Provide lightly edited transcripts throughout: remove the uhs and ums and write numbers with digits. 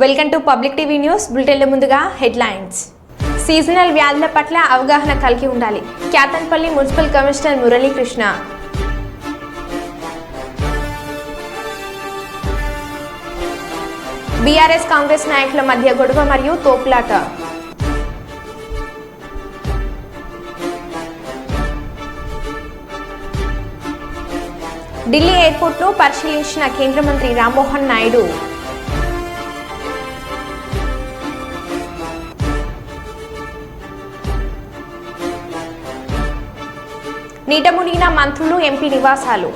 Welcome to public TV news బులెటిన్ల ముందుగా headlines. Seasonal వ్యాధుల పట్ల అవగాహన కలిగి ఉండాలి. Kyathanpalli municipal commissioner Muralikrishna. BRS Congress నాయకుల మధ్య గొడవ మరియు తోపులాట. ఢిల్లీ ఎయిర్పోర్ట్ను పరిశీలించిన కేంద్ర మంత్రి రామ్మోహన్ నాయుడు. నీట మునిగిన మంత్రులు, ఎంపీ నివాసాలు.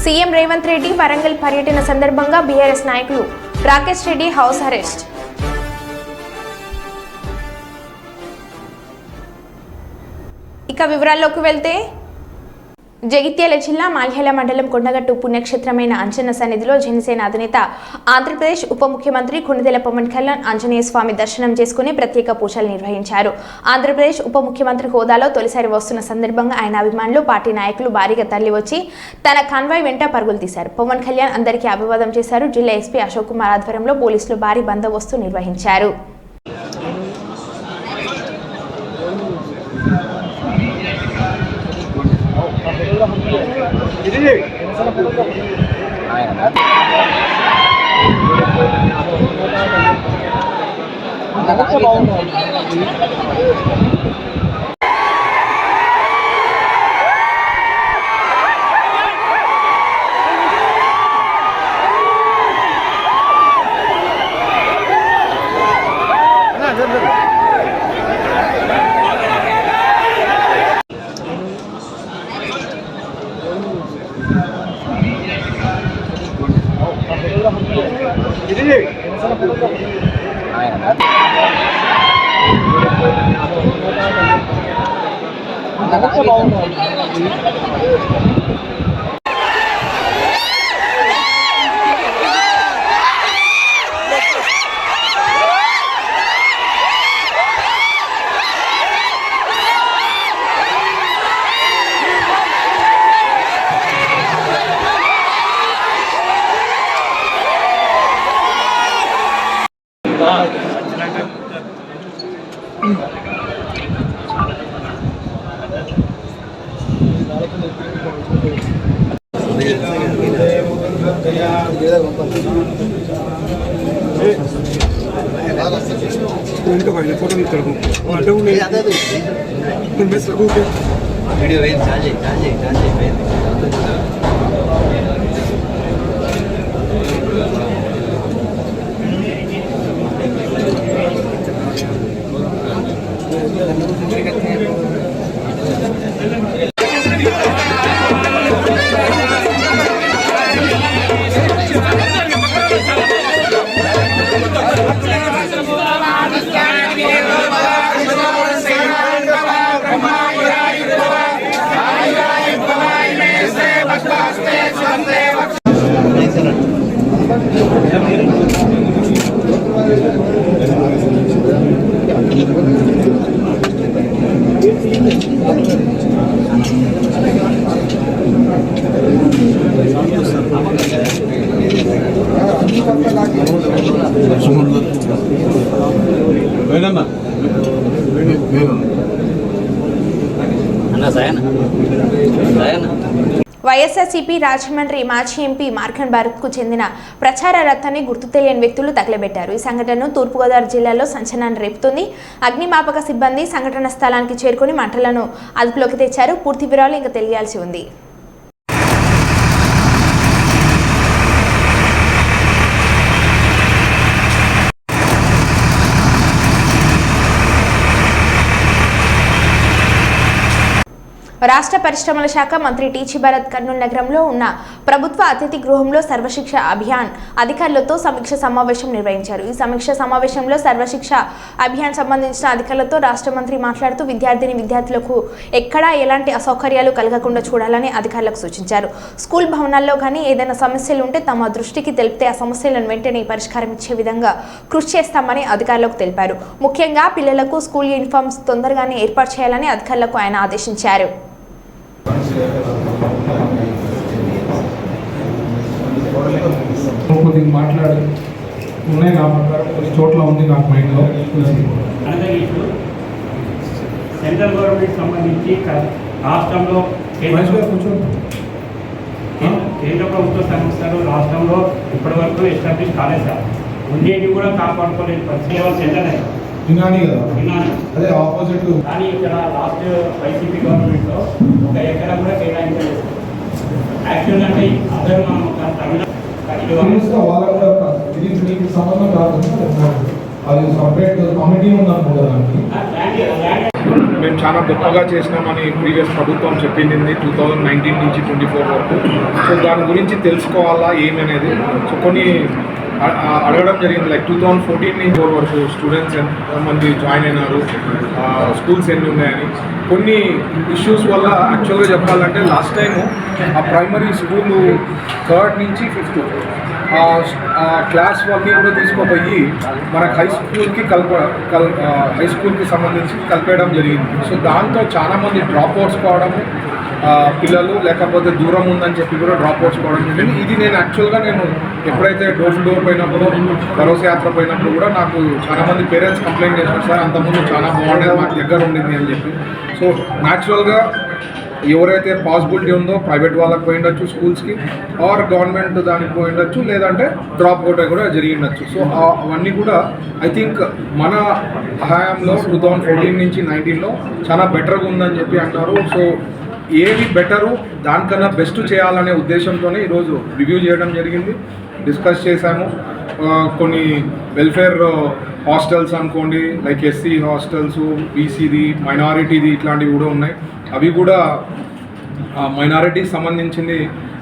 సీఎం రేవంత్ రెడ్డి వరంగల్ పర్యటన సందర్భంగా బీఆర్ఎస్ నాయకులు రాకేష్ రెడ్డి హౌస్ అరెస్ట్. ఇక వివరాల్లోకి వెళ్తే, జగిత్యాల జిల్లా మాల్యాల మండలం కొండగట్టు పుణ్యక్షేత్రమైన అంజన్న సన్నిధిలో జనసేన అధినేత ఆంధ్రప్రదేశ్ ఉప ముఖ్యమంత్రి కొణిదెల పవన్ కళ్యాణ్ ఆంజనేయ స్వామి దర్శనం చేసుకుని ప్రత్యేక పూజలు నిర్వహించారు. ఆంధ్రప్రదేశ్ ఉప ముఖ్యమంత్రి హోదాలో తొలిసారి వస్తున్న సందర్భంగా ఆయన అభిమానులు, పార్టీ నాయకులు భారీగా తరలివచ్చి తన కాన్వాయ్ వెంట పరుగులు తీశారు. పవన్ కళ్యాణ్ అందరికీ అభివాదం చేశారు. జిల్లా ఎస్పీ అశోక్ కుమార్ ఆధ్వర్యంలో పోలీసులు భారీ బందోబస్తు నిర్వహించారు. వైఎస్ఆర్సీపీ రాజమండ్రి మాజీ ఎంపీ మార్కండ్ భారత్కు చెందిన ప్రచార రథాన్ని గుర్తు తెలియని వ్యక్తులు తగలబెట్టారు. ఈ సంఘటనను తూర్పుగోదావరి జిల్లాలో సంచలనాన్ని రేపుతుంది. అగ్నిమాపక సిబ్బంది సంఘటన స్థలానికి చేరుకుని మంటలను అదుపులోకి తెచ్చారు. పూర్తి వివరాలు ఇంకా తెలియాల్సి ఉంది. రాష్ట్ర పరిశ్రమల శాఖ మంత్రి టీజీ భరత్ కర్నూలు నగరంలో ఉన్న ప్రభుత్వ అతిథి గృహంలో సర్వశిక్ష అభియాన్ అధికారులతో సమీక్ష సమావేశం నిర్వహించారు. ఈ సమీక్ష సమావేశంలో సర్వశిక్ష అభియాన్ సంబంధించిన అధికారులతో రాష్ట్ర మంత్రి మాట్లాడుతూ విద్యార్థులకు ఎక్కడా ఎలాంటి అసౌకర్యాలు కలగకుండా చూడాలని అధికారులకు సూచించారు. స్కూల్ భవనాల్లో కానీ ఏదైనా సమస్యలు ఉంటే తమ దృష్టికి తెలిపితే ఆ సమస్యలను వెంటనే పరిష్కారం ఇచ్చే విధంగా కృషి చేస్తామని అధికారులకు తెలిపారు. ముఖ్యంగా పిల్లలకు స్కూల్ యూనిఫామ్స్ తొందరగానే ఏర్పాటు చేయాలని అధికారులకు ఆయన ఆదేశించారు. కొద్దిగా మాట్లాడి ఉన్నాయి నా ప్రకారం కొన్ని చోట్ల ఉంది నాకు మైండ్లో. సెంట్రల్ గవర్నమెంట్ సంబంధించి రాష్ట్రంలో కేంద్ర ప్రభుత్వ సంస్థలు రాష్ట్రంలో ఇప్పటి వరకు ఎస్టాబ్లిష్ కాలేదు సార్. ఉండేవి కూడా కాపాడుకోలేదు పరిస్థితి సెంటర్ వినాని కదా, అదే ఆపోజిట్. కానీ ఇక్కడ లాస్ట్ వైసీపీ గవర్నమెంట్లో ఒక ఎకరం కూడా కేటాయించలేదు. యాక్చువల్ అంటే అందరూ వాళ్ళ కూడా ఇది మీకు సంబంధం కాదు, అది సపరేట్ కమిటీ ఉందనుకుంటానికి. మేము చాలా గొప్పగా చేసినామని ప్రీవియస్ ప్రభుత్వం చెప్పింది 2019 నుంచి 24 వరకు. సో దాని గురించి తెలుసుకోవాలా ఏమి అనేది సో కొన్ని అడగడం జరిగింది. లైక్ 2014 నుంచి 4 వరకు స్టూడెంట్స్ ఎంతమంది జాయిన్ అయినారు, స్కూల్స్ ఎన్ని ఉన్నాయని. కొన్ని ఇష్యూస్ వల్ల యాక్చువల్గా చెప్పాలంటే లాస్ట్ టైము ఆ ప్రైమరీ స్కూలు 3rd నుంచి 5th క్లాస్ వాళ్ళని కూడా తీసుకుపోయి మనకు హై స్కూల్కి సంబంధించి కలిపేయడం జరిగింది. సో దాంతో చాలామంది డ్రాప్ అవుట్స్ కావడము, పిల్లలు లేకపోతే దూరం ఉందని చెప్పి కూడా డ్రాప్ అవుట్స్ కావడం జరిగింది. ఇది నేను యాక్చువల్గా ఎప్పుడైతే డోర్ టు డోర్ పోయినప్పుడు, భరోసా యాత్ర పోయినప్పుడు కూడా నాకు చాలామంది పేరెంట్స్ కంప్లైంట్ చేశారు, సార్ అంతకుముందు చాలా బాగుండేది, మాకు దగ్గర ఉండింది అని చెప్పి. సో న్యాచురల్గా ఎవరైతే పాసిబిలిటీ ఉందో ప్రైవేట్ వాళ్ళకి పోయి ఉండొచ్చు స్కూల్స్కి, ఆర్ గవర్నమెంట్ దానికి పోయి ఉండొచ్చు, లేదంటే డ్రాప్ అవుట్ కూడా జరిగి ఉండొచ్చు. సో అవన్నీ కూడా ఐ థింక్ మన హయాంలో 2014 నుంచి 19లో చాలా బెటర్గా ఉందని చెప్పి అంటారు. సో ఏది బెటరు దానికన్నా బెస్ట్ చేయాలనే ఉద్దేశంతోనే ఈరోజు రివ్యూ చేయడం జరిగింది, డిస్కస్ చేశాము. కొన్ని వెల్ఫేర్ హాస్టల్స్ అనుకోండి, లైక్ ఎస్సీ హాస్టల్స్, బీసీది, మైనారిటీది ఇట్లాంటివి కూడా ఉన్నాయి. అవి కూడా మైనారిటీకి సంబంధించింది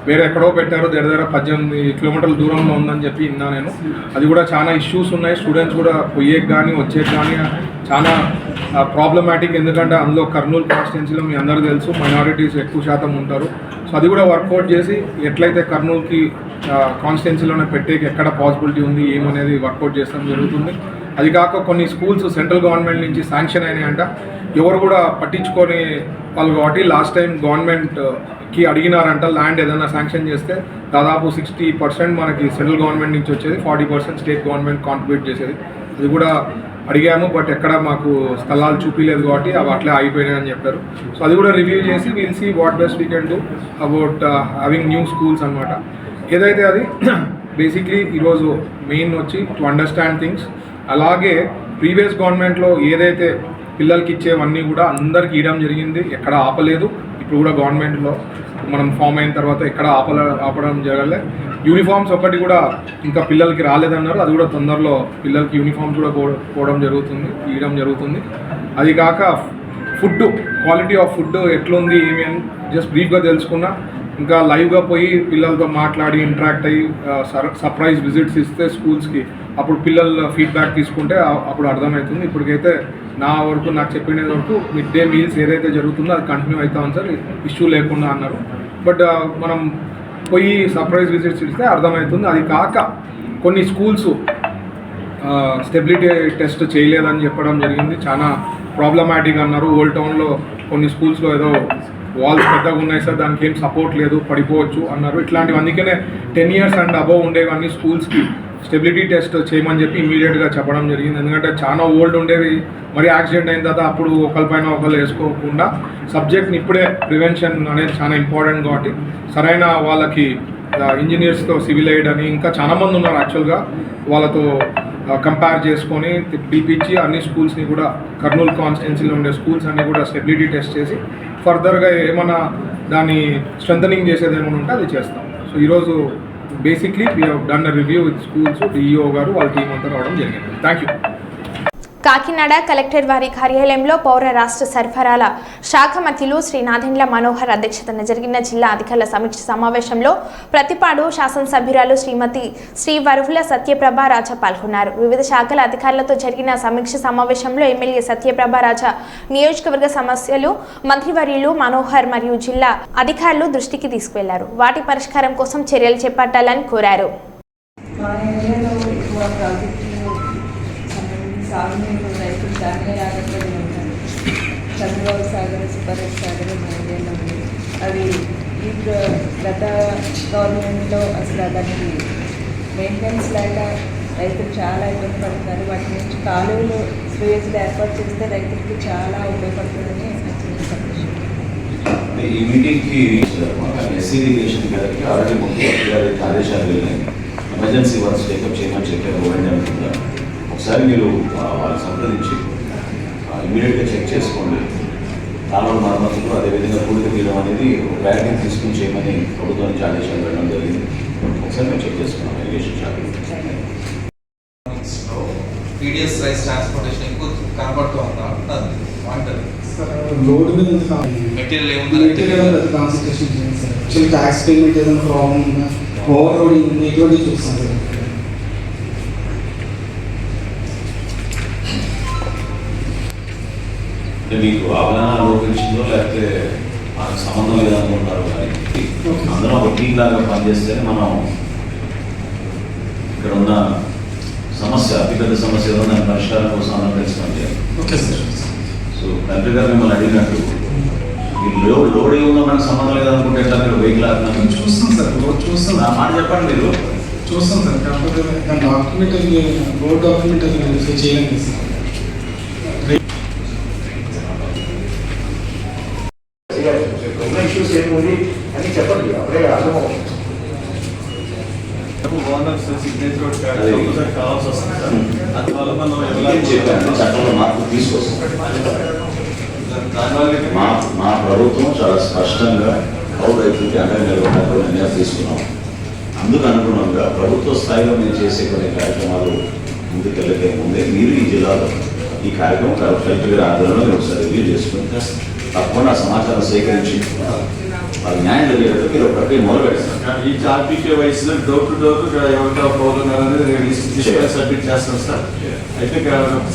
వేరే ఎక్కడో పెట్టారు, దగ్గర 18 కిలోమీటర్ల దూరంలో ఉందని చెప్పి విన్నా నేను. అది కూడా చాలా ఇష్యూస్ ఉన్నాయి. స్టూడెంట్స్ కూడా పోయేకి కానీ వచ్చేకి కానీ చాలా ప్రాబ్లమాటిక్. ఎందుకంటే అందులో కర్నూలు కాన్స్టిట్యున్సీలో మీ అందరూ తెలుసు మైనారిటీస్ ఎక్కువ శాతం ఉంటారు. సో అది కూడా వర్కౌట్ చేసి ఎట్లయితే కర్నూలుకి కాన్స్టిట్యున్సీలోనే పెట్టేకి ఎక్కడ పాసిబిలిటీ ఉంది ఏమనేది వర్కౌట్ చేస్తాం జరుగుతుంది. అది కాక కొన్ని స్కూల్స్ సెంట్రల్ గవర్నమెంట్ నుంచి శాంక్షన్ అయినాయంట, ఎవరు కూడా పట్టించుకొని వాళ్ళు కాబట్టి లాస్ట్ టైం గవర్నమెంట్కి అడిగినారంట ల్యాండ్ ఏదైనా శాంక్షన్ చేస్తే దాదాపు 60% మనకి సెంట్రల్ గవర్నమెంట్ నుంచి వచ్చేది, 40% స్టేట్ గవర్నమెంట్ కాంట్రిబ్యూట్ చేసేది. అది కూడా అడిగాము, బట్ ఎక్కడ మాకు స్థలాలు చూపించలేదు కాబట్టి అవి అట్లే ఆగిపోయినాయి అని చెప్పారు. సో అది కూడా రివ్యూ చేసి will see what best we can do about having new schools అనమాట. ఏదైతే అది బేసిక్లీ ఈరోజు మెయిన్ వచ్చి టు అండర్స్టాండ్ థింగ్స్. అలాగే ప్రీవియస్ గవర్నమెంట్లో ఏదైతే పిల్లలకి ఇచ్చేవన్నీ కూడా అందరికి ఇవ్వడం జరిగింది, ఎక్కడ ఆపలేదు. ఇప్పుడు కూడా గవర్నమెంట్లో మనం ఫామ్ అయిన తర్వాత ఎక్కడ ఆపడం జరగలే. యూనిఫామ్స్ ఒకటి కూడా ఇంకా పిల్లలకి రాలేదన్నారు, అది కూడా తొందరలో పిల్లలకి యూనిఫామ్స్ కూడా పోవడం జరుగుతుంది, ఇవ్వడం జరుగుతుంది. అది కాక ఫుడ్, క్వాలిటీ ఆఫ్ ఫుడ్ ఎట్లుంది ఏమి అని జస్ట్ బ్రీఫ్గా తెలుసుకున్నా. ఇంకా లైవ్గా పోయి పిల్లలతో మాట్లాడి ఇంటరాక్ట్ అయ్యి సర్ప్రైజ్ విజిట్స్ ఇస్తే స్కూల్స్కి, అప్పుడు పిల్లల ఫీడ్బ్యాక్ తీసుకుంటే అప్పుడు అర్థమవుతుంది. ఇప్పటికైతే నా వరకు నాకు చెప్పిన వరకు మిడ్ డే మీల్స్ ఏదైతే జరుగుతుందో అది కంటిన్యూ అవుతామని సార్, ఇష్యూ లేకుండా అన్నారు. బట్ మనం పోయి సర్ప్రైజ్ విజిట్స్ ఇస్తే అర్థమవుతుంది. అది కాక కొన్ని స్కూల్స్ స్టెబిలిటీ టెస్ట్ చేయలేదని చెప్పడం జరిగింది, చాలా ప్రాబ్లమాటిక్ అన్నారు. ఓల్డ్ టౌన్లో కొన్ని స్కూల్స్లో ఏదో వాల్స్ పెద్దగా ఉన్నాయి సార్, దానికి ఏం సపోర్ట్ లేదు, పడిపోవచ్చు అన్నారు. ఇట్లాంటివి అందుకనే 10 years అండ్ అబవ్ ఉండేవన్నీ స్కూల్స్కి స్టెబిలిటీ టెస్ట్ చేయమని చెప్పి ఇమీడియట్గా చెప్పడం జరిగింది. ఎందుకంటే చాలా ఓల్డ్ ఉండేవి, మరి యాక్సిడెంట్ అయిన తర్వాత అప్పుడు ఒకరిపైన ఒకరు వేసుకోకుండా సబ్జెక్ట్ని ఇప్పుడే ప్రివెన్షన్ అనేది చాలా ఇంపార్టెంట్ కాబట్టి సరైన వాళ్ళకి ఇంజనీర్స్తో సివిల్ ఎయిడ్ అని ఇంకా చాలామంది ఉన్నారు యాక్చువల్గా, వాళ్ళతో కంపేర్ చేసుకొని పిలిపించి అన్ని స్కూల్స్ని కూడా కర్నూలు కాన్స్టిట్యున్సీలో ఉండే స్కూల్స్ అన్నీ కూడా స్టెబిలిటీ టెస్ట్ చేసి ఫర్దర్గా ఏమైనా దాన్ని స్ట్రెంథనింగ్ చేసేది ఏమైనా ఉంటే అది చేస్తాం. సో ఈరోజు basically we have done a review with schools, DEO గారు వాళ్ళ టీం అంతా రావడం జరిగింది. Thank you. కాకినాడ కలెక్టర్ వారి కార్యాలయంలో పౌర రాష్ట్ర సరఫరాల శాఖ మంత్రులు శ్రీ నాదెండ్ల మనోహర్ అధ్యక్షతన జరిగిన జిల్లా అధికారుల సమీక్ష సమావేశంలో ప్రతిపాడు శాసనసభ్యురాలు శ్రీమతి శ్రీ వరువుల సత్యప్రభ రాజా పాల్గొన్నారు. వివిధ శాఖల అధికారులతో జరిగిన సమీక్ష సమావేశంలో ఎమ్మెల్యే సత్యప్రభ రాజా నియోజకవర్గ సమస్యలు మంత్రివర్యులు మనోహర్ మరియు జిల్లా అధికారులు దృష్టికి తీసుకువెళ్లారు. వాటి పరిష్కారం కోసం చర్యలు చేపట్టాలని కోరారు. సాగునీరు రైతులు దానిలో ఆధారపడి ఉన్నారు. చంద్రబాబు సాగర్, సుబ్బరెడ్డి సాగర్, మైదేళ్ళు ఉంది. అవి ఈ గత గవర్నమెంట్లో అసలు దానికి మెయింటెనెన్స్ లేక రైతులు చాలా ఇబ్బంది పడుతున్నారు. వాటి నుంచి కాలువలు స్టోరేజ్లు ఏర్పాటు చేస్తే రైతులకి చాలా ఉపయోగపడుతుందని ఈ మీటింగ్కి ఎస్సీ ఇరిగేషన్ గారికి ఆల్రెడీ ముఖ్యమంత్రి గారి ఆదేశాలు వెళ్ళినాయి. ఎమర్జెన్సీ వర్క్స్ టేకప్ చేయమని చెప్పారు గవర్నమెంట్ కింద. ఒకసారి మీరు వాళ్ళని సంప్రదించి ఇమీడియట్గా చెక్ చేసుకోండి. కాలువల మరమ్మతులు అదేవిధంగా పూడిక తీయడం అనేది ఒక ప్రయారిటీ తీసుకుని చేయమని ప్రభుత్వం నుంచి ఆదేశాలు వెళ్ళడం జరిగింది. ఒకసారి మేము చెక్ చేసుకున్నాం ఇరిగేషన్ శాఖ. పీడిఎస్ రైస్ ట్రాన్స్పోర్టేషన్ ఎక్కువ కనబడుతూ ఉందా రోడ్ మీద మెటీరియల్ ఏముంది కాన్సన్ట్రేషన్ చేయండి సార్. యాక్చువల్లీ ట్యాక్స్ పేమెంట్ ఏదైనా ప్రాబ్లం ఉందా, ఓవర్ లోడింగ్ ఉంది, ఇటువంటి చూస్తాం సార్. అంటే మీకు అవగాహన లోపించిందో లేకపోతే మనకు సంబంధం లేదనుకుంటున్నారు. కానీ అందరం ఒక టీం లాగా పనిచేస్తేనే మనం ఇక్కడ ఉన్న సమస్య, అతిపెద్ద సమస్య ఏదో దాని పరిష్కారం కోసం అందరం కలిసి పనిచేయాలి. Okay sir. సో తండ్రి గారు మిమ్మల్ని అడిగినట్టు ఈ లోడ్ ఏముందో మనకు సంబంధం లేదనుకుంటే ఎట్లా మీరు వెహికల్ ఆడినా చూస్తాం సార్, రోడ్ చూస్తాం. నా మాట చెప్పండి. మీరు చూస్తాం సార్, కాకపోతే దాని డాక్యుమెంట్ అది రోడ్ డాక్యుమెంట్ అది వెరిఫై చేయలేదు సార్. ఇష్యూస్ ఏముంది అని చెప్పండి, అప్పుడే అర్థమవుతుంది. చట్టంలో మార్పు తీసుకొస్తాం. మా ప్రభుత్వం చాలా స్పష్టంగా కౌలు రైతులకి అండగా నిలబడాలని నిర్ణయం తీసుకున్నాం. అందుకు అనుగుణంగా ప్రభుత్వ స్థాయిలో మేము చేసే కొన్ని కార్యక్రమాలు ముందుకెళ్ళకే ముందే మీరు ఈ జిల్లాలో ఈ కార్యక్రమం కలెక్టర్ గారి ఆధ్వర్యంలో మేము ఒకసారి రివ్యూ చేసుకుంటే తప్పకుండా సమాచారం సేకరించి వాళ్ళ న్యాయం జరిగేటట్టు మీరు ప్రక్రియ మొదలు పెడతారు. ఈ ఆర్పీకే వయసులో డోర్ టు డోర్ ఎవరితో పౌరులు అనేది సబ్మిట్ చేస్తాం సార్. అయితే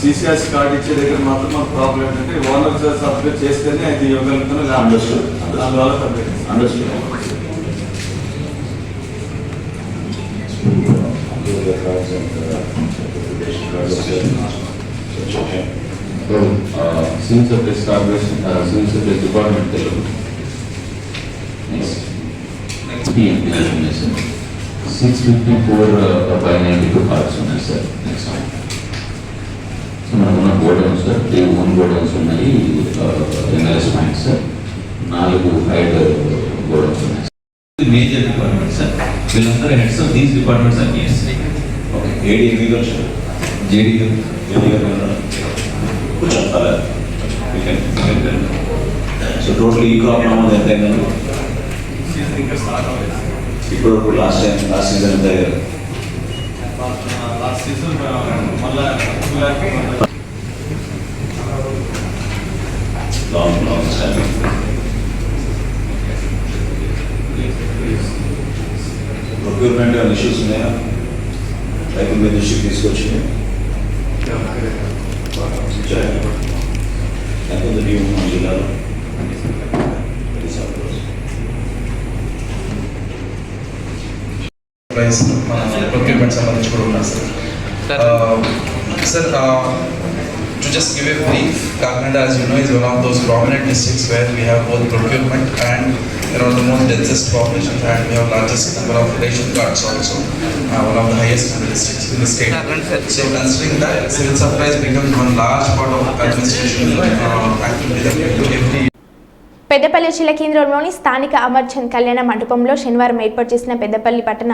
సిసిఎస్ కార్డు ఇచ్చే దగ్గర మాత్రం మాకు ప్రాబ్లం ఏంటంటే ఓనర్ సబ్మిట్ చేస్తేనే అది ఇవ్వగలుగుతున్నా. అండర్స్టూడ్. దానివల్ల submit understood. Since of establishment, since of the department Telugu. Next. Implementation. 654 by 92 parts ఉన్నాయి సార్. Next one. సో మనకున్న గోడౌన్స్ సార్, 1 గోడౌన్స్ ఉన్నాయి ఎన్ఎల్ఎస్ పాయింట్ సార్, 4 హైడ్ గోడౌన్స్ ఉన్నాయి. మేజర్ డిపార్ట్మెంట్ సార్, వీళ్ళందరూ heads of these departments are here. Okay. AD agriculture, JD గారు చెప్పాలి. So total ఈ crop నమోదు ఎంత అయిందండి ఇప్పుడు? లాస్ట్ సీజన్ ఎంత అయ్యారు? లాస్ట్ సీజన్ మళ్ళీ లాంగ్ స్టాండింగ్. ప్రొక్యూర్మెంట్ ఏమైనా ఇష్యూస్ ఉన్నాయా రైతుల మీద దృష్టికి తీసుకొచ్చి? ఎంత బియ్యం మన జిల్లాలో? ప్రైస్ మన ప్రొక్యూర్మెంట్ సంబంధించి కూడా ఉన్నారు sir. To just give a brief, Kakinada, as you know, is one of those prominent districts where we have both procurement and the most densest population, and we have largest number of ration cards also, one of the highest in the districts in the state. So considering that, civil supplies becomes one large part of administration activity that we do every year. Peddapalli జిల్లా కేంద్రంలోని స్థానిక అమర్చంద్ కళ్యాణ మండపంలో శనివారం ఏర్పాటు చేసిన పెద్దపల్లి పట్టణ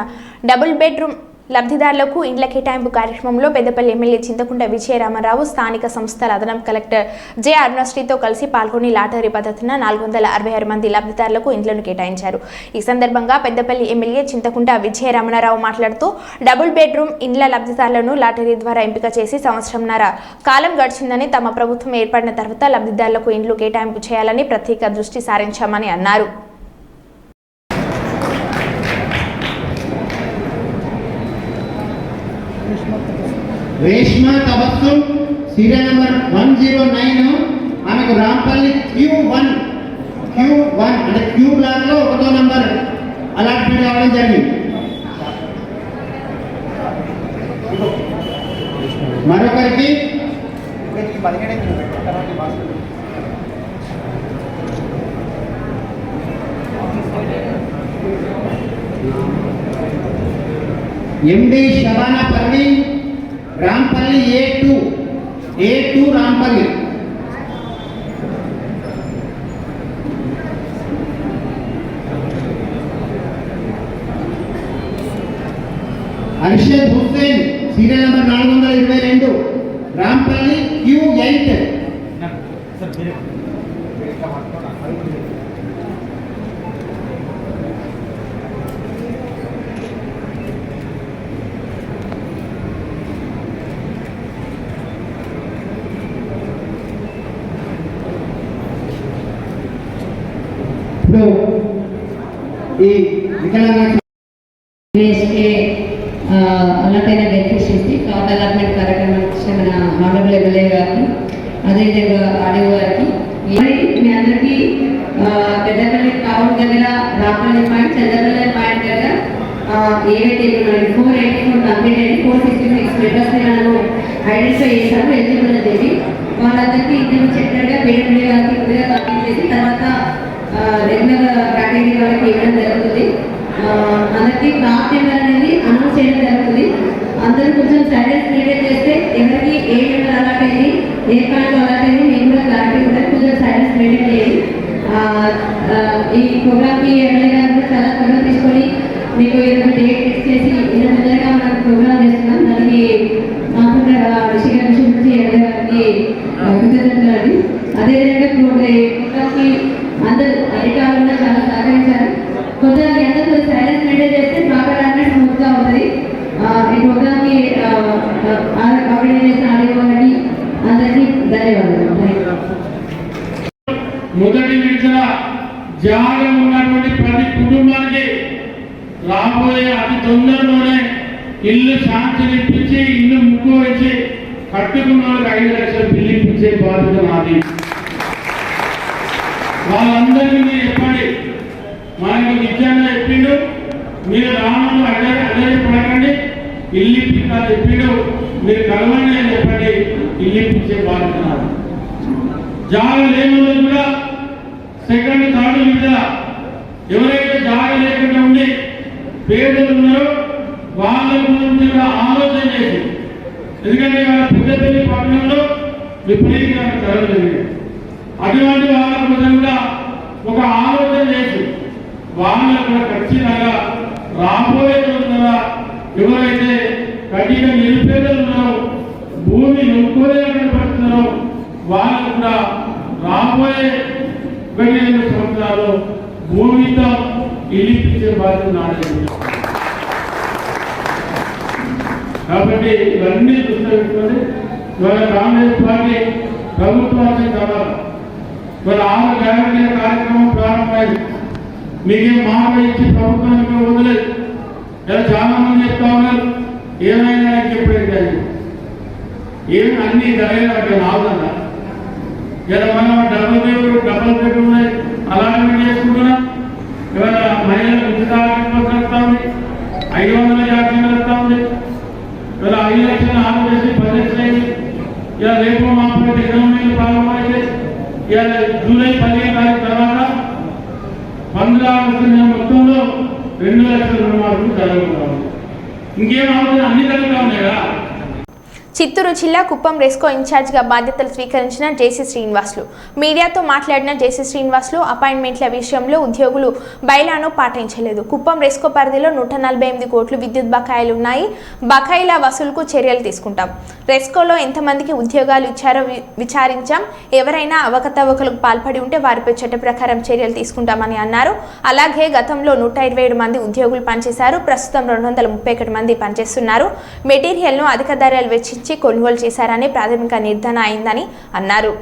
double bedroom లబ్ధిదారులకు ఇండ్ల కేటాయింపు కార్యక్రమంలో పెద్దపల్లి ఎమ్మెల్యే చింతకుంట విజయరామారావు స్థానిక సంస్థల అదనపు కలెక్టర్ జె అరుణశ్రీతో కలిసి పాల్గొని లాటరీ పద్ధతిన 466 మంది లబ్ధిదారులకు ఇండ్లను కేటాయించారు. ఈ సందర్భంగా పెద్దపల్లి ఎమ్మెల్యే చింతకుంట విజయరామారావు మాట్లాడుతూ డబుల్ బెడ్రూమ్ ఇండ్ల లబ్ధిదారులను లాటరీ ద్వారా ఎంపిక చేసి సంవత్సరంన్నర కాలం గడిచిందని, తమ ప్రభుత్వం ఏర్పడిన తర్వాత లబ్ధిదారులకు ఇండ్లు కేటాయింపు చేయాలని ప్రత్యేక దృష్టి సారించామని అన్నారు. రేష్మా తబస్సుమ్ సీరియల్ నెంబర్ 109 ఆమెకు రాంపల్లి Q1 అంటే క్యూ బ్లాక్ లో 1వ నంబర్ అలాట్మెంట్ అవ్వడం జరిగింది. మరొకరికి MD Shabana Parveen Rampalli A2 Rampalli. Arshad Hussain serial number 422 Rampalli Q8. ఈ వికలాంగ అలాంటి బెనిఫిషియర్స్కి కార్డ్ అలాట్మెంట్ కార్యక్రమం ఇచ్చిన మన ఆనరబుల్ ఎమ్మెల్యే గారికి, అదేవిధంగా ఆడియో గారికి, మీ అందరికీ పెద్దపల్లి టౌన్ దగ్గర రాపల్లి పాయింట్, చంద్రపల్లి పాయింట్ దగ్గర ఏవైతే 484 కంప్లీట్ అయ్యి 466 మెంబర్స్ని మనము ఐడెంటిఫై చేశాము ఎలిజిబుల్ అని చెప్పి. వాళ్ళందరికీ ఇంటి చెక్కగా పేరెంట్ గారికి ముందుగా కంప్లీట్ చేసి తర్వాత రెగ్యులర్ కేటగిరీ వాళ్ళకి ఇవ్వడం జరుగుతుంది. అందరికీ క్రాఫ్ట్ నెంబర్ అనేది అనౌన్స్ చేయడం జరుగుతుంది. అందరూ కొంచెం సైలెన్స్ మెయింటైన్ చేస్తే ఎవరికి ఏ నెంబర్ అలాట్ అయింది, ఏ కార్డు అలాట్ అయింది మేము కూడా క్లారిటీ ఉంటుంది. కొంచెం సైలెన్స్ మెయింటైన్ చేయండి. ఈ ప్రోగ్రామ్కి ఎమ్మెల్యే గారు కూడా చాలా త్వరగా తీసుకొని మీకు ఏదైనా డేట్ ఫిక్స్ చేసి ఇంత ముందరగా మనం ప్రోగ్రామ్ చేస్తున్నాం. దానికి కాకుండా విషయం నుంచి ఎమ్మెల్యే గారికి కృతజ్ఞతలు. అదేవిధంగా ప్రోగ్రామ్కి అందరూ అధికారులు చాలా సహకరించారు. కొంచెం అందరూ సైలెన్స్ మెయింటైన్ చేస్తే ప్రాపర్ అన్నట్టు స్మూత్గా ఉంటుంది. ఈ ప్రోగ్రామ్కి ఆర్గనైజ్ చేసిన ఆడియోని అందరికీ ధన్యవాదాలు. మొదటి విడతల జాగా ఉన్నటువంటి ప్రతి కుటుంబానికి రాబోయే అతి తొందరలోనే ఇల్లు శాంక్షన్ ఇప్పించి ఇల్లు ముక్కు వచ్చి కట్టుకున్న వాళ్ళకి 5 లక్షలు బిల్లు ఇప్పించే బాధ్యత నాది. వాళ్ళందరికీ మీరు చెప్పండి, మనకు నిజంగా చెప్పిండు, మీరు రాను అదే పడకండి, ఇల్లు ఇప్పిందా చెప్పిండు, మీరు కలవండి అని చెప్పండి, ఇల్లు ఇప్పించే బాధ్యత నాది. జాగ లేని కూడా సెకండ్ థర్డ్ విడతల ఎవరైతే జాగ లేకుండా ఉండి పేదలు ఉన్నారో వాళ్ళ గురించి కూడా ఆలోచన చేసి, ఎందుకంటే వాళ్ళ పెద్దపల్లి పట్టణంలో విపరీతమైన ధరలు జరిగాయి. అటువంటి వాళ్ళ కోసం కూడా ఒక ఆలోచన చేసి వాళ్ళకు కూడా ఖచ్చితంగా రాబోయే రోజున ఎవరైతే కఠిన నిరుపేదలు ఉన్నారో, భూమి నొక్కోలేకపోతున్నారో వాళ్ళకు కూడా రాబోయే 15 సంవత్సరాలు భూమితో ఇల్లిపించే బాధ్యత నాడే. కాబట్టి ఇవన్నీ దృష్టిలో పెట్టుకొని ఇవాళ కాంగ్రెస్ పార్టీ ప్రభుత్వానికి కావాలి. ఇవాళ 6 గ్యారెంటీల కార్యక్రమం ప్రారంభమైంది. మీకేం మాట ఇచ్చి ప్రభుత్వానికి వదిలేదు. ఇలా చాలా మంది చెప్తా ఉన్నారు ఏమైనా ఎప్పుడైతే ఏమి అన్ని ధరలు ఆవుదన్నా. ఇలా మనం డబుల్ బెడ్రూమ్ అలాట్మెంట్ చేసుకుంటున్నాం. ఇవాళ మహిళలకు ఉచితాలు వస్తూ ఉంది, 550 వస్తూ ఉంది. ఇలా 5 లక్షలు ఆరు చేసి 10 లక్షలు అయింది. ఇలా రేపు మాపై ఎకనామీలు ప్రారంభమైతే ఇవాళ జూలై 15 తారీఖు తర్వాత 15 ఆగస్టు నెల మొత్తంలో 2 లక్షల రుణమాఫీ జరుగుతున్నాం. ఇంకేం అవుతుంది, అన్ని జరుగుతూ ఉన్నాయి కదా. చిత్తూరు జిల్లా కుప్పం రెస్కో ఇన్ఛార్జిగా బాధ్యతలు స్వీకరించిన జేసీ శ్రీనివాసులు మీడియాతో మాట్లాడిన జేసీ శ్రీనివాసులు అపాయింట్మెంట్ల విషయంలో ఉద్యోగులు బైలాను పాటించలేదు. కుప్పం రెస్కో పరిధిలో 148 కోట్లు విద్యుత్ బకాయిలు ఉన్నాయి. బకాయిల వసూలుకు చర్యలు తీసుకుంటాం. రెస్కోలో ఎంతమందికి ఉద్యోగాలు ఇచ్చారో విచారించాం. ఎవరైనా అవకతవకలకు పాల్పడి ఉంటే వారిపై చట్ట ప్రకారం చర్యలు తీసుకుంటామని అన్నారు. అలాగే గతంలో 127 మంది ఉద్యోగులు పనిచేశారు. ప్రస్తుతం 231 మంది పనిచేస్తున్నారు. మెటీరియల్ను అధిక ధరలు వెచ్చించి కొనుగోలు చేశారని ప్రాథమిక నిర్ధారణ అయిందని అన్నారు.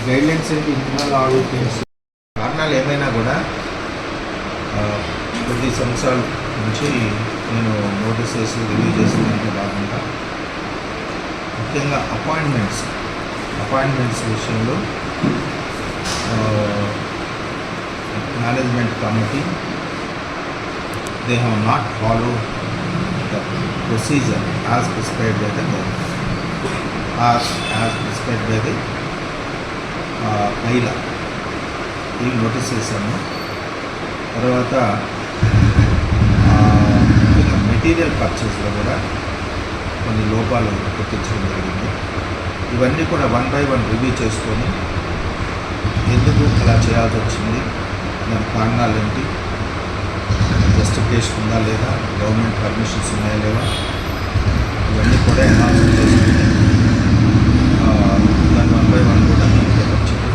గైడ్లైన్స్ ఏంటి ఇంటర్నల్ ఆడిట్ కారణాలు ఏమైనా కూడా కొద్ది సంవత్సరాల నుంచి నేను నోటీస్ చేసి రివ్యూ చేసిన భాగంగా ముఖ్యంగా అపాయింట్మెంట్స్ విషయంలో management committee they have not follow the procedure as prescribed by the government as prescribed by the మహిళ ఈ నోటీస్ చేశాను. తర్వాత మెటీరియల్ పర్చేస్లో కూడా కొన్ని లోపాలు గుర్తించడం జరిగింది. ఇవన్నీ కూడా 1 by 1 రివ్యూ చేసుకొని ఎందుకు అలా చేయాల్సి వచ్చింది, దాని కారణాలు ఏంటి, జస్టిఫికేషన్ ఉందా లేదా, గవర్నమెంట్ పర్మిషన్స్ ఉన్నాయా లేవా, ఇవన్నీ కూడా అనాలిసిస్ చేసుకుని దాన్ని 1 by 1 కూడా నేను డెవలప్ చేయడం.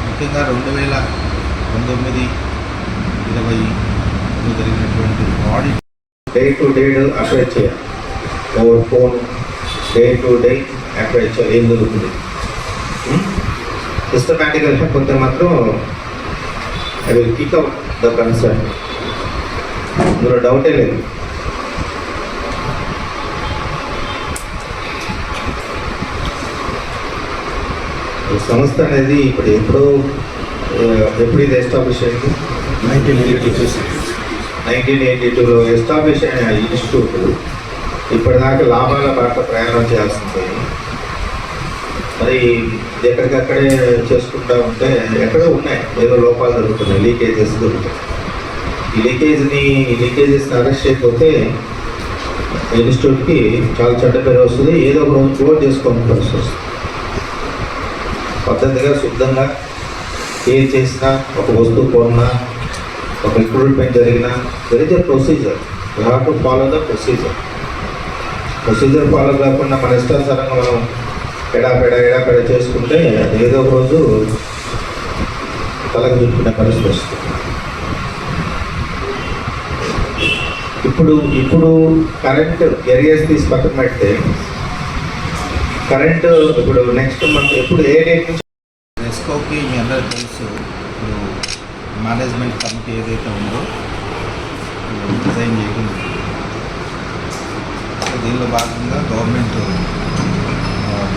ముఖ్యంగా 2019-20 జరిగినటువంటి audit day to day update చేయాలి. Over phone day to day update చేయాలి. ఏం జరుగుతుంది సిస్టమేటిక్గా లేకపోతే మాత్రం I will kick out the concern. ఇందులో డౌటే లేదు. ఈ సంస్థ అనేది ఇప్పుడు ఎప్పుడు ఇది ఎస్టాబ్లిష్ అయింది? 1982లో ఎస్టాబ్లిష్ అయిన ఇన్స్టిట్యూట్ ఇప్పటిదాకా లాభాల బాట ప్రయాణం చేయాల్సింది. మరి ఎక్కడికక్కడే చేసుకుంటూ ఉంటే ఎక్కడో ఉన్నాయి, ఏదో లోపాలు జరుగుతున్నాయి, లీకేజెస్ దొరుకుతాయి. ఈ లీకేజెస్ని అరెస్ట్ చేయకపోతే ఇన్స్టిట్యూట్కి చాలా చెడ్డ పేరు వస్తుంది. ఏదో ఒక రోజు క్లోజ్ చేసుకోవాల్సి వస్తుంది. పద్ధతిగా శుద్ధంగా ఏం చేసినా, ఒక వస్తువు కొన్నా, ఒక రిక్రూట్మెంట్ జరిగినా there is a procedure. You have to follow the procedure follow కాకుండా మన ఇష్టానుసారంగా మనం ఎడాపెడ చేసుకుంటే అది ఏదో ఒక రోజు తలకు చుట్టుకునే పరిస్థితి వస్తుంది. ఇప్పుడు కరెంట్ ఏరియాస్ తీసి పక్కన పెడితే కరెంటు ఇప్పుడు నెక్స్ట్ మంత్ ఎప్పుడు ఏ డేట్ నుంచి రెస్కోకి మీ అందరికీ తెలుసు. ఇప్పుడు మేనేజ్మెంట్ కమిటీ ఏదైతే ఉందో డిజైన్ చేయడం. దీనిలో భాగంగా గవర్నమెంట్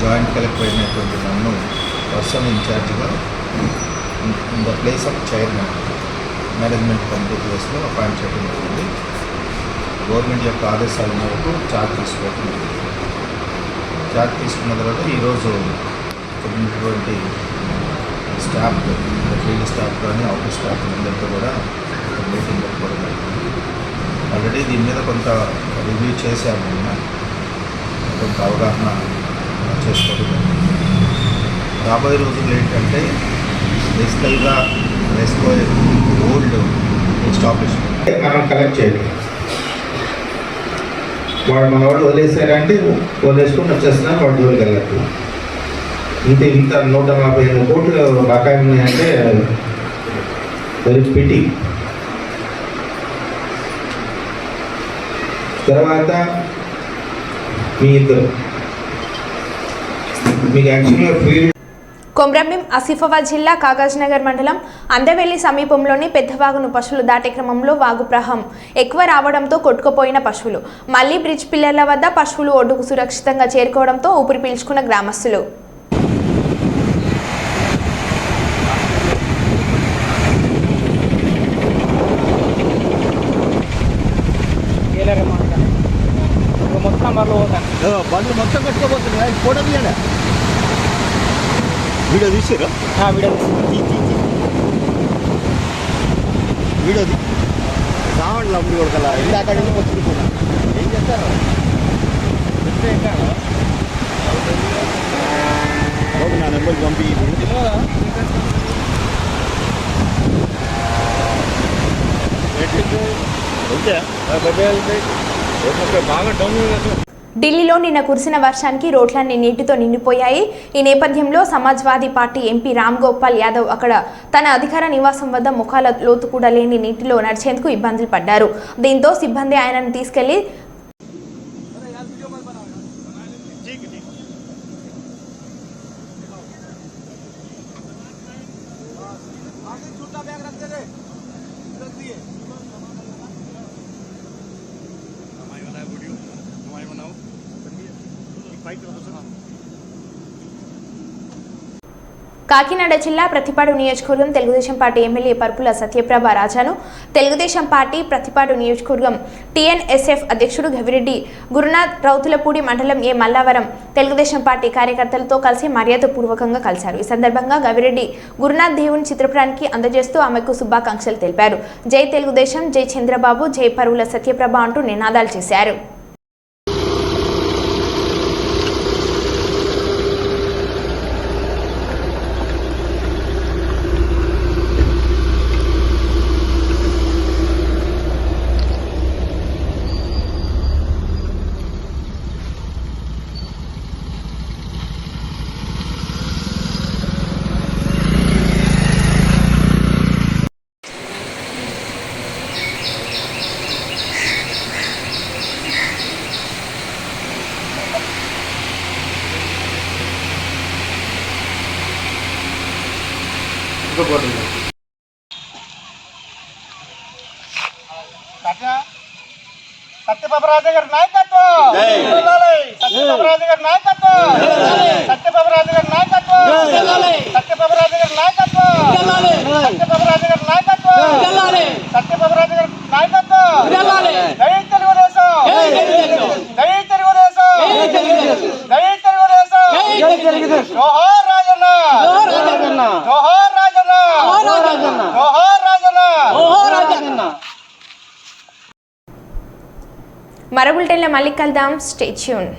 జాయింట్ కలెక్టర్ అయినటువంటి నన్ను పర్సనల్ ఇన్ఛార్జ్గా in the place of chairman management committee ప్లేస్లో అపాయింట్ చేయడం జరిగింది. గవర్నమెంట్ యొక్క ఆదేశాల మేరకు చార్జ్ తీసుకున్న తర్వాత ఈరోజు ఉన్నటువంటి స్టాఫ్, ఫీల్డ్ స్టాఫ్ కానీ ఆఫీస్ స్టాఫ్ అందరితో కూడా ఒక మీటింగ్ పెట్టుకోవడం జరిగింది. ఆల్రెడీ దీని మీద కొంత రివ్యూ చేశాము, కొంత అవగాహన చేసుకోవడం. రాబోయే రోజులు ఏంటంటే బేసికల్గా రెస్కో ఓల్డ్ ఎస్టాబ్లిష్మెంట్ మనం కలెక్ట్ చేయాలి. మన వాడు వదిలేసారంటే వదిలేసుకుని వచ్చేస్తున్నారు, వాడు జోలికి వెళ్ళట్టు. ఇంత 148 కోట్లు బకాయి ఉన్నాయంటే వెరీ పిటి. తర్వాత మీ ఇద్దరు మీకు యాక్చువల్గా ఫ్రీ కొమ్రంభీం ఆసిఫాబాద్ జిల్లా కాగజ్నగర్ మండలం అందవెల్లి సమీపంలోని పెద్దవాగును పశువులు దాటే క్రమంలో వాగు ప్రవాహం ఎక్కువ రావడంతో కొట్టుకుపోయిన పశువులు మళ్లీ బ్రిడ్జ్ పిల్లర్ల వద్ద పశువులు ఒడ్డుకు సురక్షితంగా చేరుకోవడంతో ఊపిరి పీల్చుకున్న గ్రామస్తులు. బండ్లు మొత్తం కట్టుకోబోతున్నాయి. ఫోటో తీయండి. వీడియో తీసారు. వీడియో రావండి అప్పుడు కొడకలా ఇల్లు అక్కడి నుంచి వచ్చుకుంటున్నా ఏం చేస్తారు నా నెంబర్ పంపి బాగా డౌన్. ఢిల్లీలో నిన్న కురిసిన వర్షానికి రోడ్లన్నీ నీటితో నిండిపోయాయి. ఈ నేపథ్యంలో సమాజ్వాదీ పార్టీ ఎంపీ రామ్ గోపాల్ యాదవ్ అక్కడ తన అధికార నివాసం వద్ద ముఖాల లోతు కూడా లేని నీటిలో నడిచేందుకు ఇబ్బందులు పడ్డారు. దీంతో సిబ్బంది ఆయనను తీసుకెళ్లి కాకినాడ జిల్లా ప్రతిపాడు నియోజకవర్గం తెలుగుదేశం పార్టీ ఎమ్మెల్యే పరుపుల సత్యప్రభ రాజాను తెలుగుదేశం పార్టీ ప్రతిపాడు నియోజకవర్గం టీఎన్ఎస్ఎఫ్ అధ్యక్షుడు గవిరెడ్డి గురునాథ్ రౌతులపూడి మండలం ఏ మల్లావరం తెలుగుదేశం పార్టీ కార్యకర్తలతో కలిసి మర్యాదపూర్వకంగా కలిశారు. ఈ సందర్భంగా గవిరెడ్డి గురునాథ్ దేవుని చిత్రపటానికి అందజేస్తూ ఆమెకు శుభాకాంక్షలు తెలిపారు. జై తెలుగుదేశం, జై చంద్రబాబు, జై పరువుల సత్యప్రభ అంటూ నినాదాలు చేశారు. సత్యబాబు రాజు గారి నాయకత్వం, సత్యబాబు రాజు గారి నాయకత్వం, సత్యబాబు రాజు గారి నాయకత్వం, సత్యబాబు రాజు గారి నాయకత్వం, సత్యబాబు రాజు గారి నాయకత్వం, సత్యబాబు రాజు గారి నాయకత్వం. జై తెలుగుదేశం, జై తెలుగుదేశం, జై తెలుగుదేశం. జోహార్ రాజన్న, జోహార్ రాజన్న, జోహార్ రాజన్న. మరో బులెటిన్లో మళ్ళీ కలుద్దాం. Stay tune.